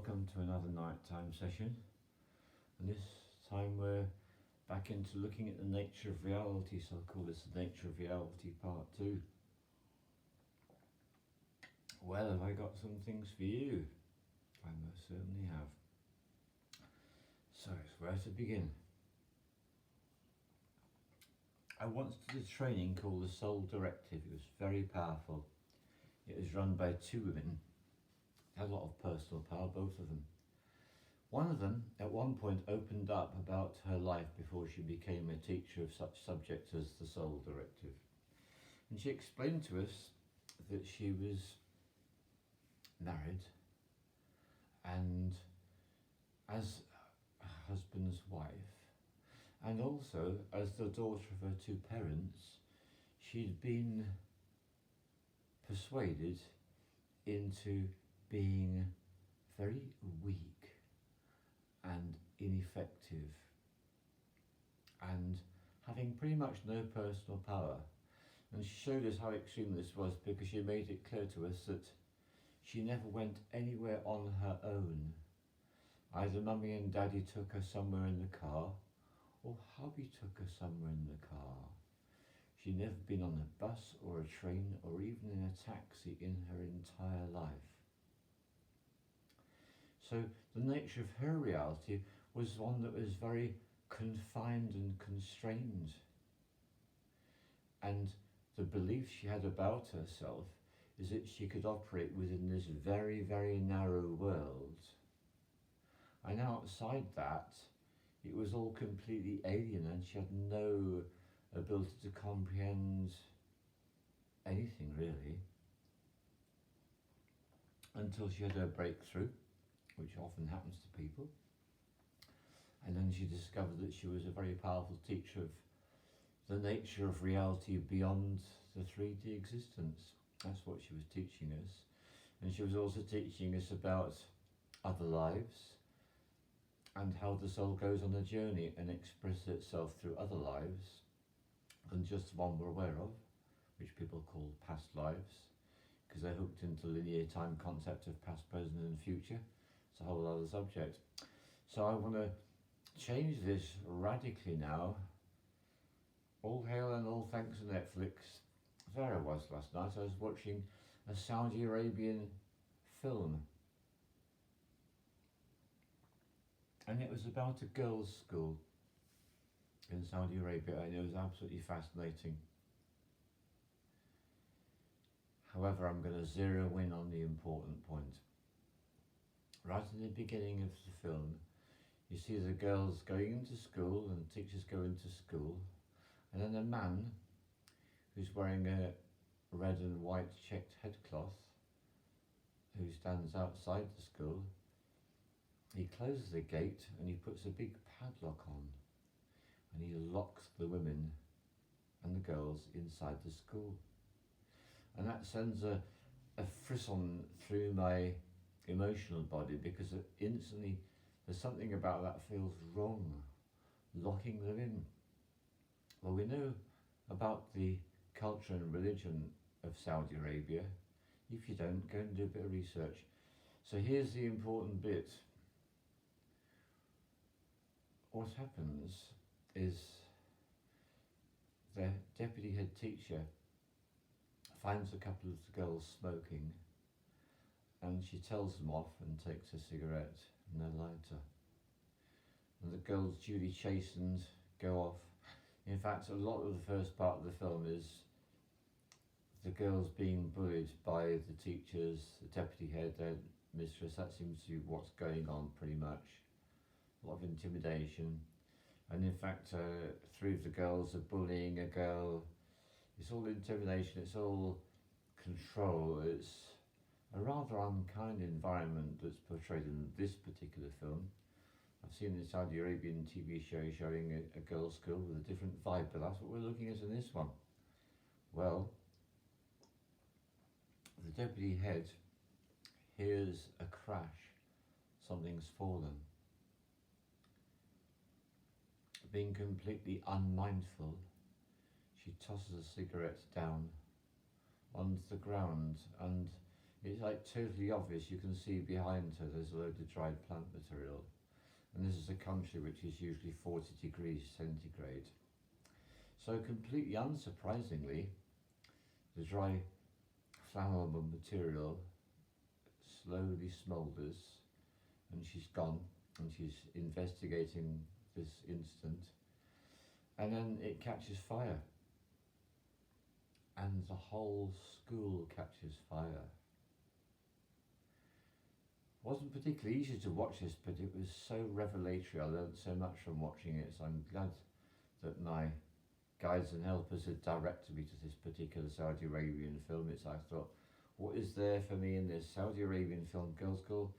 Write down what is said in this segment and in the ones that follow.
welcome to another nighttime session, and this time we're back into looking at the nature of reality, so I'll call this the nature of reality part 2. Well, have I got some things for you? I most certainly have. So, where to begin? I once did a training called the Soul Directive. It was very powerful. It was run by 2 women. Had a lot of personal power, both of them. One of them, at one point, opened up about her life before she became a teacher of such subjects as the Soul Directive. And she explained to us that she was married and as a husband's wife, and also as the daughter of her 2 parents, she'd been persuaded into being very weak and ineffective and having pretty much no personal power. And she showed us how extreme this was because she made it clear to us that she never went anywhere on her own. Either Mummy and Daddy took her somewhere in the car, or hubby took her somewhere in the car. She'd never been on a bus or a train or even in a taxi in her entire life. So the nature of her reality was one that was very confined and constrained. And the belief she had about herself is that she could operate within this very, very narrow world. And outside that, it was all completely alien, and she had no ability to comprehend anything really, until she had her breakthrough, which often happens to people. And then she discovered that she was a very powerful teacher of the nature of reality beyond the 3D existence. That's what she was teaching us. And she was also teaching us about other lives and how the soul goes on a journey and expresses itself through other lives than just the one we're aware of, which people call past lives, because they're hooked into linear time concept of past, present and future. It's a whole other subject. So I want to change this radically now. All hail and all thanks to Netflix. There I was last night. I was watching a Saudi Arabian film, and it was about a girls' school in Saudi Arabia, and it was absolutely fascinating. However, I'm going to zero in on the important point. Right in the beginning of the film, you see the girls going into school and teachers go into school, and then a man who's wearing a red and white checked headcloth, who stands outside the school, he closes the gate and he puts a big padlock on, and he locks the women and the girls inside the school. And that sends a frisson through my emotional body, because instantly there's something about that feels wrong, locking them in. Well, we know about the culture and religion of Saudi Arabia. If you don't, go and do a bit of research. So here's the important bit. What happens is the deputy head teacher finds a couple of the girls smoking, and she tells them off and takes a cigarette and a lighter. And the girls, duly chastened, go off. In fact, a lot of the first part of the film is the girls being bullied by the teachers, the deputy head, their mistress. That seems to be what's going on pretty much. A lot of intimidation. And in fact, 3 of the girls are bullying a girl. It's all intimidation, it's all control. It's a rather unkind environment that's portrayed in this particular film. I've seen the Saudi Arabian TV show showing a girls' school with a different vibe, but that's what we're looking at in this one. Well, the deputy head hears a crash. Something's fallen. Being completely unmindful, she tosses a cigarette down onto the ground, and It's like totally obvious. You can see behind her there's a load of dried plant material. And this is a country which is usually 40 degrees centigrade. So completely unsurprisingly, the dry flammable material slowly smoulders, and she's gone, and she's investigating this incident, and then it catches fire, and the whole school catches fire. It wasn't particularly easy to watch this, but it was so revelatory. I learned so much from watching it, so I'm glad that my guides and helpers had directed me to this particular Saudi Arabian film. It's I thought, what is there for me in this Saudi Arabian film? Girls School,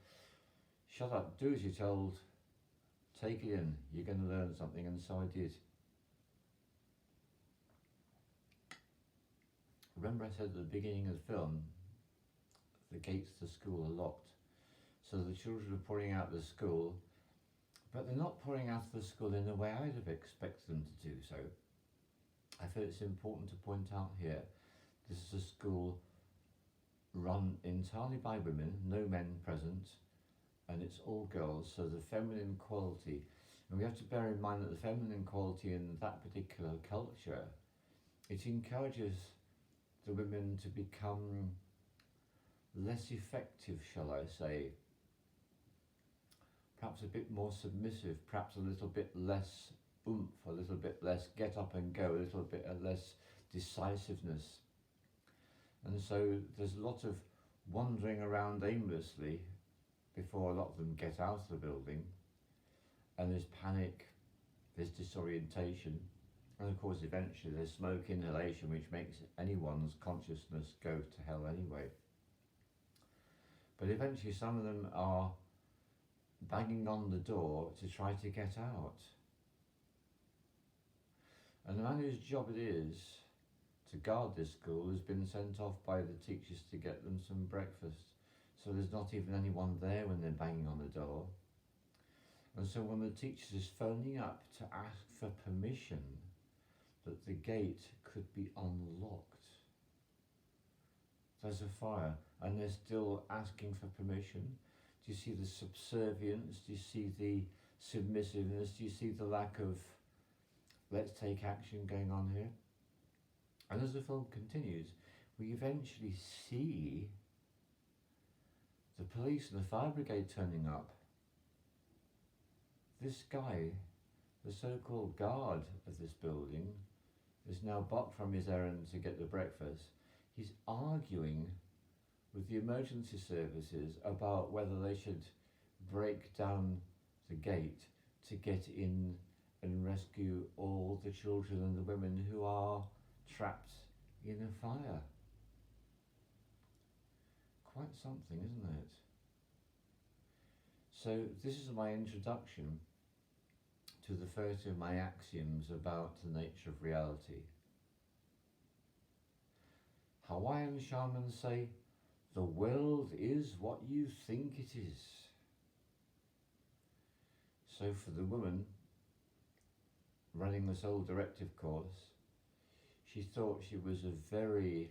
shut up, do as you're told, take it in, you're going to learn something, and so I did. Remember I said at the beginning of the film, the gates to school are locked. So the children are pouring out of the school, but they're not pouring out of the school in the way I'd have expected them to do so. I feel it's important to point out here, this is a school run entirely by women, no men present, and it's all girls, so the feminine quality, and we have to bear in mind that the feminine quality in that particular culture, it encourages the women to become less effective, shall I say, perhaps a bit more submissive, perhaps a little bit less oomph, a little bit less get up and go, a little bit less decisiveness. And so there's a lot of wandering around aimlessly before a lot of them get out of the building, and there's panic, there's disorientation, and of course eventually there's smoke inhalation, which makes anyone's consciousness go to hell anyway. But eventually some of them are banging on the door to try to get out. And the man whose job it is to guard this school has been sent off by the teachers to get them some breakfast. So there's not even anyone there when they're banging on the door. And so when the teacher is phoning up to ask for permission that the gate could be unlocked, there's a fire, and they're still asking for permission. Do you see the subservience? Do you see the submissiveness? Do you see the lack of let's take action going on here? And as the film continues, we eventually see the police and the fire brigade turning up. This guy, the so-called guard of this building, is now back from his errand to get the breakfast. He's arguing with the emergency services about whether they should break down the gate to get in and rescue all the children and the women who are trapped in a fire. Quite something, isn't it? So this is my introduction to the first of my axioms about the nature of reality. Hawaiian shamans say, the world is what you think it is. So for the woman running the Soul Directive course, she thought she was a very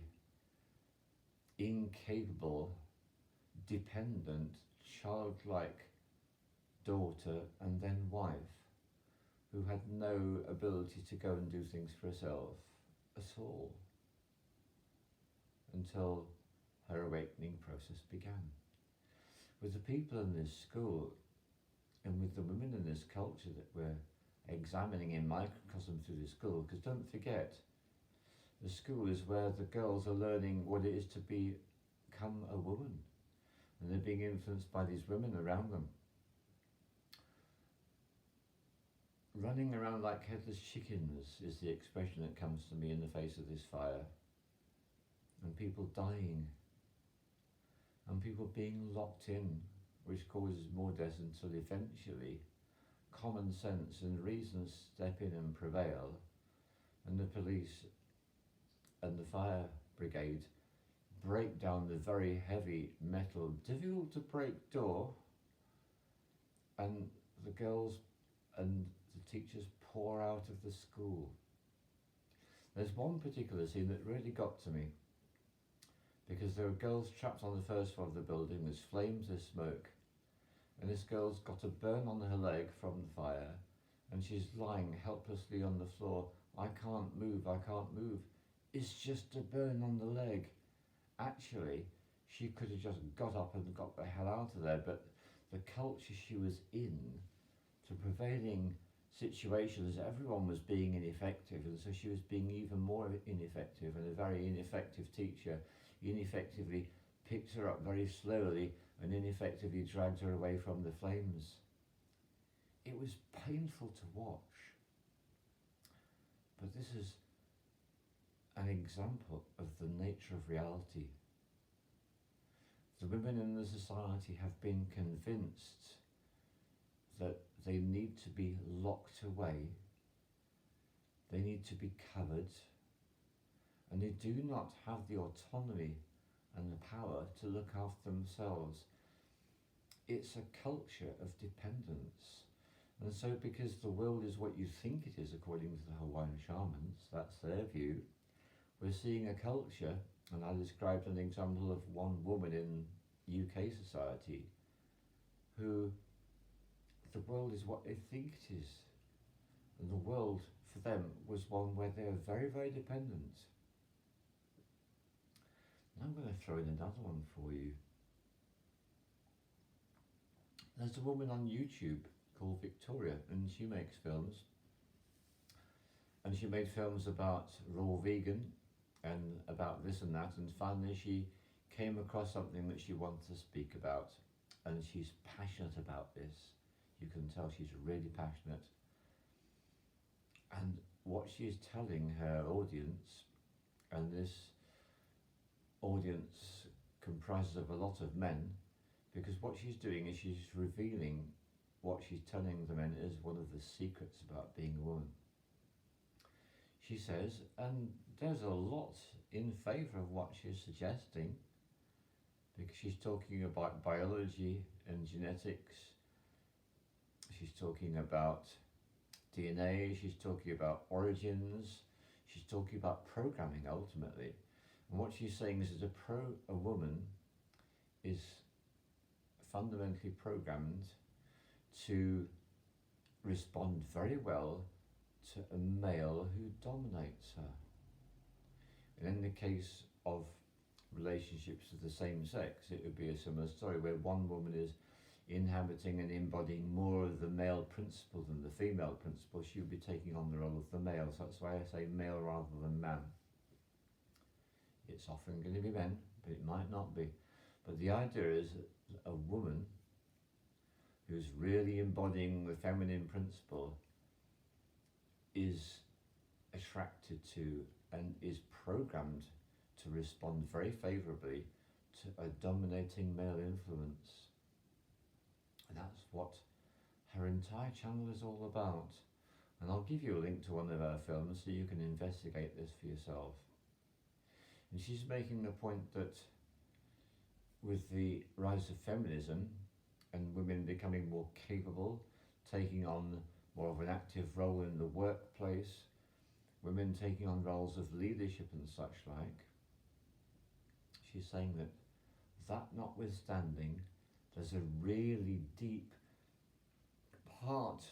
incapable, dependent, childlike daughter and then wife who had no ability to go and do things for herself at all until her awakening process began. With the people in this school and with the women in this culture that we're examining in microcosm through the school, because don't forget, the school is where the girls are learning what it is to become a woman, and they're being influenced by these women around them. Running around like headless chickens is the expression that comes to me in the face of this fire, and people dying, and people being locked in, which causes more deaths until eventually common sense and reason step in and prevail, and the police and the fire brigade break down the very heavy metal, difficult to break door, and the girls and the teachers pour out of the school. There's one particular scene that really got to me, because there are girls trapped on the first floor of the building. There's flames, there's smoke, and this girl's got a burn on her leg from the fire, and she's lying helplessly on the floor. I can't move, I can't move. It's just a burn on the leg. Actually, she could have just got up and got the hell out of there, but the culture she was in, the prevailing situations, everyone was being ineffective, and so she was being even more ineffective, and a very ineffective teacher ineffectively picked her up very slowly and ineffectively dragged her away from the flames. It was painful to watch, but this is an example of the nature of reality. The women in the society have been convinced that they need to be locked away, they need to be covered, and they do not have the autonomy and the power to look after themselves. It's a culture of dependence. And so because the world is what you think it is according to the Hawaiian shamans, that's their view, we're seeing a culture, and I described an example of one woman in UK society who the world is what they think it is. And the world for them was one where they are very, very dependent. Now I'm going to throw in another one for you. There's a woman on YouTube called Victoria, and she makes films. And she made films about raw vegan and about this and that, and finally she came across something that she wanted to speak about, and she's passionate about this. You can tell she's really passionate. And what she's telling her audience, and this audience comprises of a lot of men, because what she's doing is she's revealing what she's telling the men is one of the secrets about being a woman. She says, and there's a lot in favour of what she's suggesting, because she's talking about biology and genetics, she's talking about DNA, she's talking about origins, she's talking about programming ultimately. And what she's saying is that a woman is fundamentally programmed to respond very well to a male who dominates her. And in the case of relationships of the same sex, it would be a similar story where one woman is inhabiting and embodying more of the male principle than the female principle. She would be taking on the role of the male. So that's why I say male rather than man. It's often going to be men, but it might not be. But the idea is that a woman who's really embodying the feminine principle is attracted to and is programmed to respond very favourably to a dominating male influence. And that's what her entire channel is all about. And I'll give you a link to one of her films so you can investigate this for yourself. And she's making the point that with the rise of feminism and women becoming more capable, taking on more of an active role in the workplace, women taking on roles of leadership and such like, she's saying that notwithstanding, there's a really deep part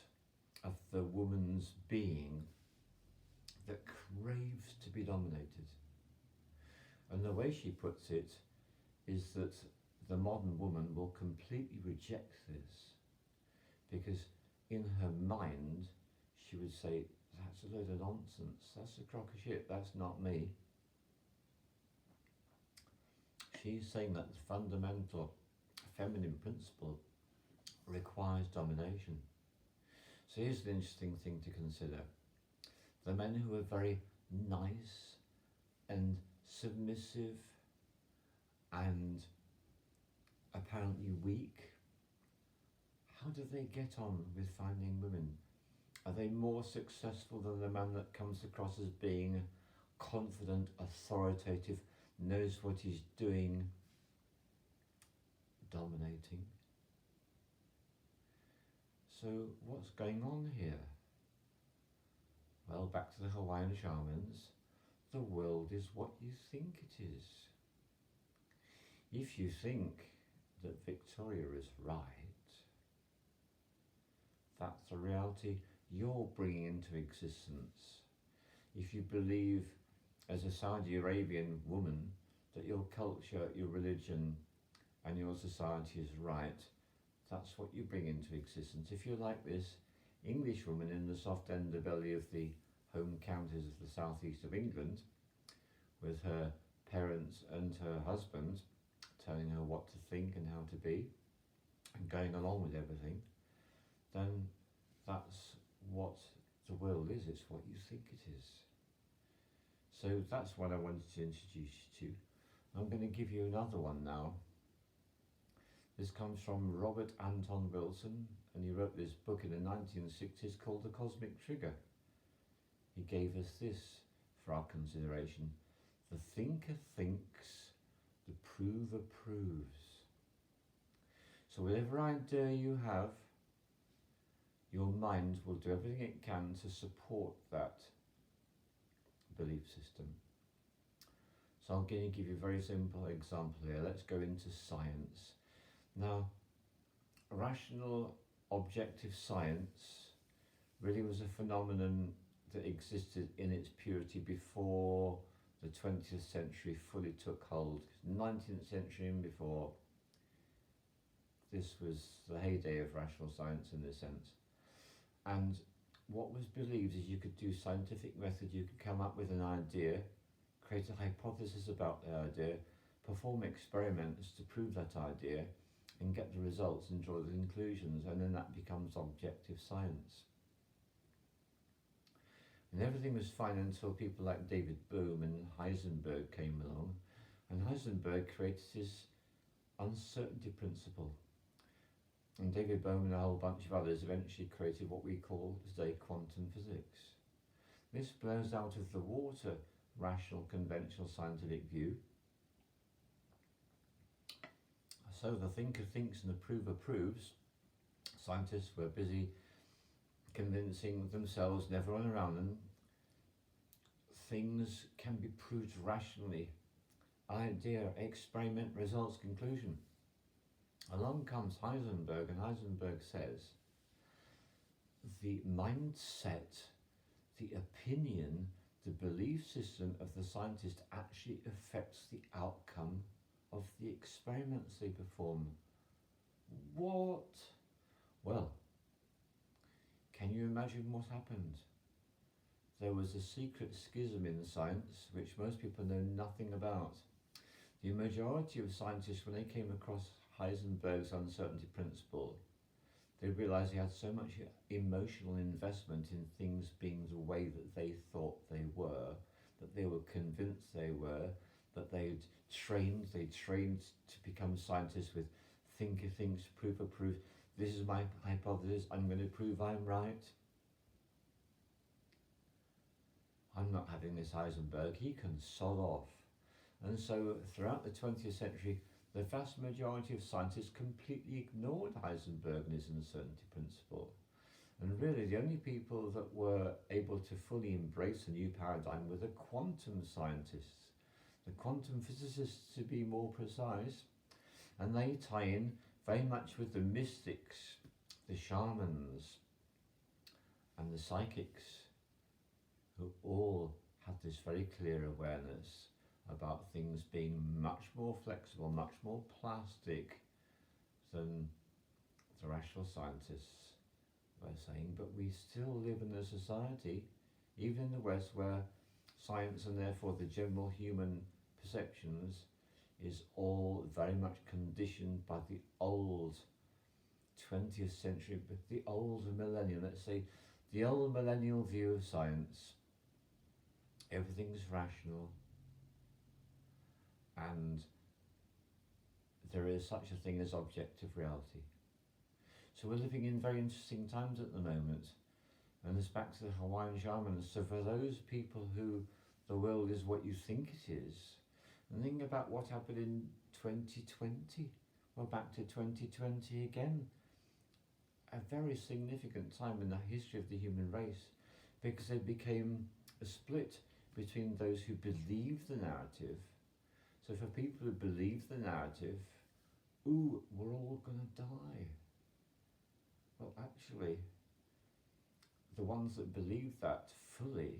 of the woman's being that craves to be dominated. And the way she puts it is that the modern woman will completely reject this, because in her mind she would say, that's a load of nonsense, that's a crock of shit, that's not me. She's saying that the fundamental feminine principle requires domination. So here's an interesting thing to consider. The men who are very nice and submissive and apparently weak, how do they get on with finding women? Are they more successful than the man that comes across as being confident, authoritative, knows what he's doing, dominating? So what's going on here? Well, back to the Hawaiian shamans, the world is what you think it is. If you think that Victoria is right, that's the reality you're bringing into existence. If you believe, as a Saudi Arabian woman, that your culture, your religion, and your society is right, that's what you bring into existence. If you're like this English woman in the soft underbelly of the home counties of the southeast of England, with her parents and her husband telling her what to think and how to be, and going along with everything, then that's what the world is. It's what you think it is. So that's what I wanted to introduce you to. I'm going to give you another one now. This comes from Robert Anton Wilson, and he wrote this book in the 1960s called The Cosmic Trigger. He gave us this for our consideration. The thinker thinks, the prover proves. So whatever idea you have, your mind will do everything it can to support that belief system. So I'm going to give you a very simple example here. Let's go into science. Now, rational objective science really was a phenomenon that existed in its purity before the 20th century fully took hold. 19th century and before, this was the heyday of rational science in this sense. And what was believed is you could do scientific method, you could come up with an idea, create a hypothesis about the idea, perform experiments to prove that idea, and get the results and draw the conclusions, and then that becomes objective science. And everything was fine until people like David Bohm and Heisenberg came along, and Heisenberg created his uncertainty principle. And David Bohm and a whole bunch of others eventually created what we call today quantum physics. This blows out of the water rational conventional scientific view. So the thinker thinks and the prover proves. Scientists were busy convincing themselves and everyone around them things can be proved rationally. Idea, experiment, results, conclusion. Along comes Heisenberg, and Heisenberg says the mindset, the opinion, the belief system of the scientist actually affects the outcome of the experiments they perform. What? Well, can you imagine what happened? There was a secret schism in science which most people know nothing about. The majority of scientists, when they came across Heisenberg's uncertainty principle, they realised he had so much emotional investment in things being the way that they thought they were, that they were convinced they were, that they trained to become scientists with thinker thinks, prover proves. This is my hypothesis, I'm going to prove I'm right. I'm not having this Heisenberg, he can sod off. And so throughout the 20th century, the vast majority of scientists completely ignored Heisenberg and his uncertainty principle. And really the only people that were able to fully embrace a new paradigm were the quantum scientists, the quantum physicists to be more precise. And they tie in very much with the mystics, the shamans, and the psychics, who all had this very clear awareness about things being much more flexible, much more plastic than the rational scientists were saying. But we still live in a society, even in the West, where science and therefore the general human perceptions is all very much conditioned by the old 20th century, the old millennium, let's say, the old millennial view of science. Everything's rational, and there is such a thing as objective reality. So we're living in very interesting times at the moment, and it's back to the Hawaiian shamans. So for those people who the world is what you think it is, and think about what happened in 2020. We're back to 2020 again. A very significant time in the history of the human race, because it became a split between those who believe the narrative. So for people who believe the narrative, ooh, we're all going to die. Well, actually, the ones that believe that fully,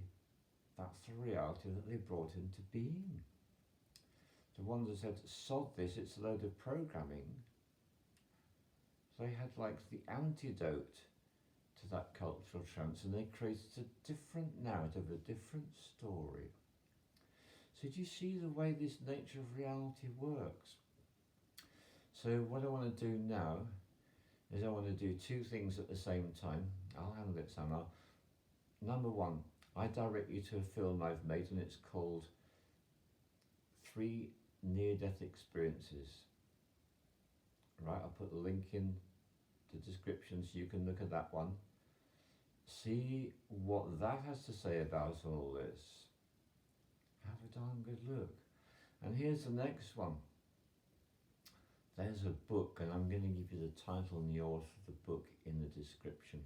that's the reality that they brought into being. The ones that said, sod this, it's a load of programming, they had like the antidote to that cultural trance, and they created a different narrative, a different story. So do you see the way this nature of reality works? So what I want to do now is I want to do two things at the same time. I'll handle it somehow. Number one, I direct you to a film I've made, and it's called 3 Near-Death Experiences. Right, I'll put the link in the description so you can look at that one. See what that has to say about all this. Have a darn good look. And here's the next one. There's a book, and I'm going to give you the title and the author of the book in the description.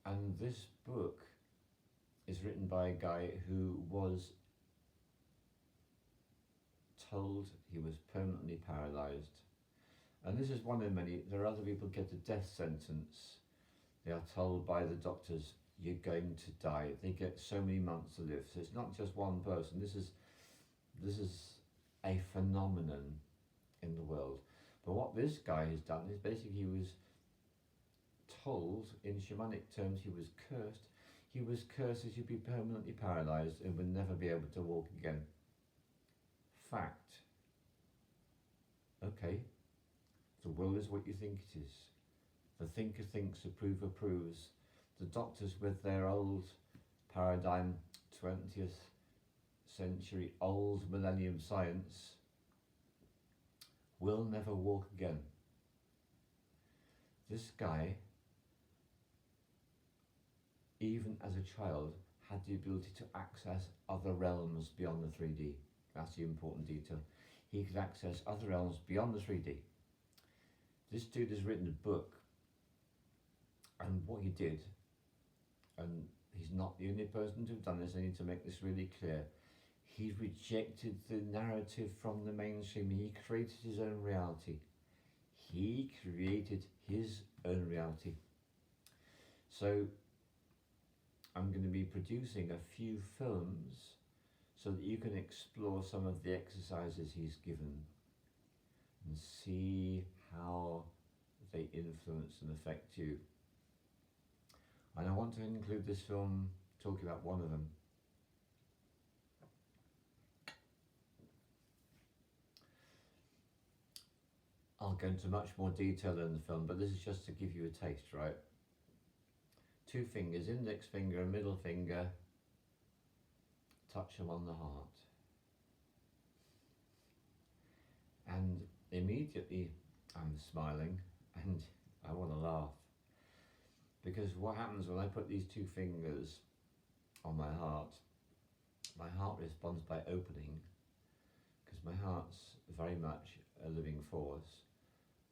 And this book is written by a guy who was told he was permanently paralysed. And this is one of many. There are other people who get a death sentence. They are told by the doctors, you're going to die. They get so many months to live. So it's not just one person. This is a phenomenon in the world. But what this guy has done is basically he was told, in shamanic terms, he was cursed. He was cursed as he'd be permanently paralysed and would never be able to walk again. Fact. Okay. The world is what you think it is. The thinker thinks, approver proves. The doctors with their old paradigm, 20th century, old millennium science, will never walk again. This guy, even as a child, had the ability to access other realms beyond the 3D. That's the important detail. He could access other realms beyond the 3D. This dude has written a book, and what he did, and he's not the only person to have done this, I need to make this really clear, he rejected the narrative from the mainstream. He created his own reality. He created his own reality. So I'm going to be producing a few films so that you can explore some of the exercises he's given and see how they influence and affect you. And I want to include this film talking about one of them. I'll go into much more detail in the film, but this is just to give you a taste, right? 2 fingers, index finger and middle finger, touch them on the heart. And immediately I'm smiling and I want to laugh. Because what happens when I put these 2 fingers on my heart responds by opening, because my heart's very much a living force.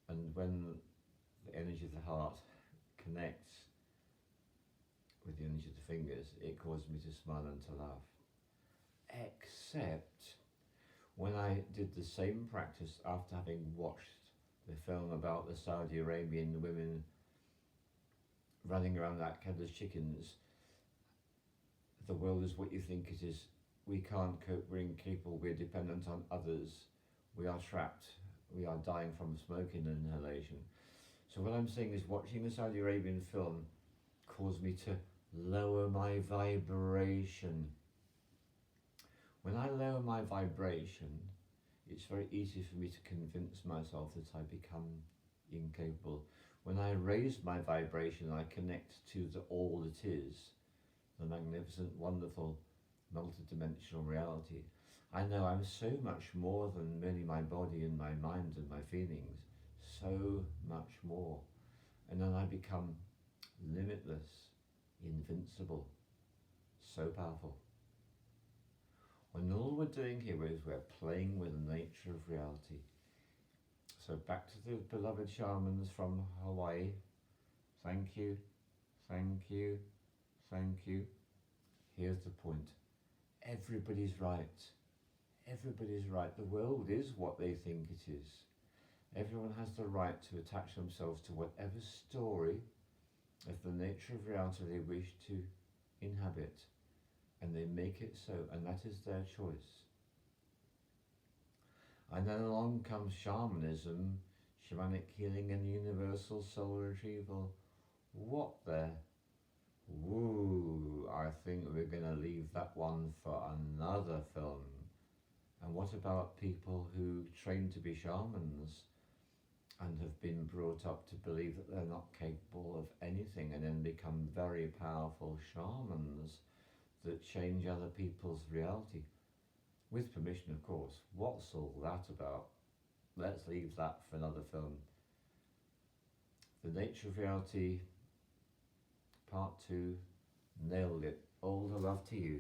And when the energy of the heart connects with the energy of the fingers, it causes me to smile and to laugh. Except when I did the same practice after having watched the film about the Saudi Arabian women running around like headless chickens. The world is what you think it is. We can't cope, we're incapable, we're dependent on others. We are trapped, we are dying from smoke and inhalation. So what I'm saying is watching the Saudi Arabian film caused me to lower my vibration. When I lower my vibration, it's very easy for me to convince myself that I become incapable. When I raise my vibration, I connect to the all that is, the magnificent, wonderful, multidimensional reality. I know I'm so much more than merely my body and my mind and my feelings, so much more. And then I become limitless, invincible, so powerful. When all we're doing here is we're playing with the nature of reality. So back to the beloved shamans from Hawaii. Thank you, thank you, thank you. Here's the point. Everybody's right. everybody's right. The world is what they think it is. Everyone has the right to attach themselves to whatever story of the nature of reality they wish to inhabit, and they make it so, and that is their choice. And then along comes shamanism, shamanic healing, and universal soul retrieval. What the woo? I think we're going to leave that one for another film. And what about people who train to be shamans and have been brought up to believe that they're not capable of anything, and then become very powerful shamans that change other people's reality? With permission, of course. What's all that about? Let's leave that for another film. The Nature of Reality Part 2, nailed it. All the love to you.